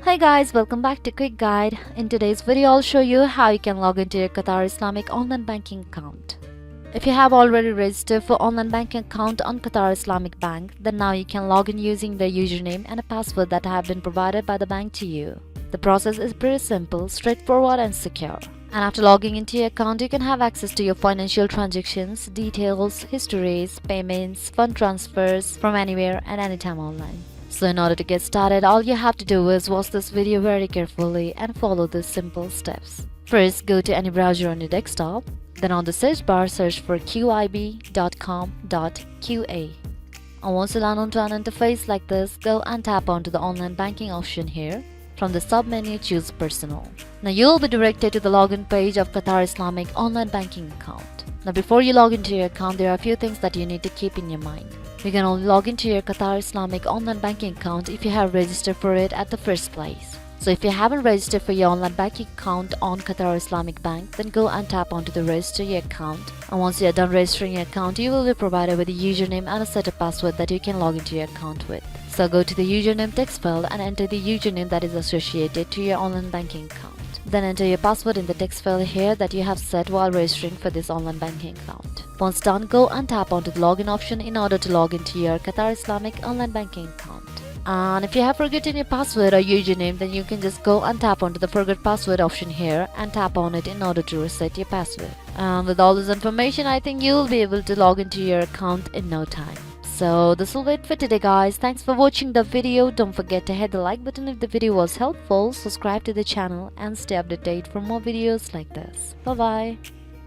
Hi guys, welcome back to Quick Guide. In today's video, I'll show you how you can log into your Qatar Islamic Online Banking account. If you have already registered for online banking account on Qatar Islamic Bank, then now you can log in using the username and a password that have been provided by the bank to you. The process is pretty simple, straightforward and secure. And after logging into your account, you can have access to your financial transactions, details, histories, payments, fund transfers from anywhere and anytime online. So in order to get started, all you have to do is watch this video very carefully and follow these simple steps. First, go to any browser on your desktop. Then on the search bar, search for qib.com.qa. And once you land onto an interface like this, go and tap onto the online banking option here. From the sub-menu, choose Personal. Now you will be directed to the login page of Qatar Islamic Online Banking account. Now before you log into your account, there are a few things that you need to keep in your mind. You can only log into your Qatar Islamic Online Banking account if you have registered for it at the first place. So if you haven't registered for your online banking account on Qatar Islamic Bank, then go and tap onto the register your account. And once you are done registering your account, you will be provided with a username and a set of password that you can log into your account with. So go to the username text field and enter the username that is associated to your online banking account. Then enter your password in the text field here that you have set while registering for this online banking account. Once done, go and tap onto the login option in order to log into your Qatar Islamic Online Banking account. And if you have forgotten your password or username, then you can just go and tap onto the forgot password option here and tap on it in order to reset your password. And with all this information, I think you will be able to log into your account in no time. So this will be it for today guys. Thanks for watching the video. Don't forget to hit the like button if the video was helpful, subscribe to the channel and stay updated for more videos like this. Bye bye.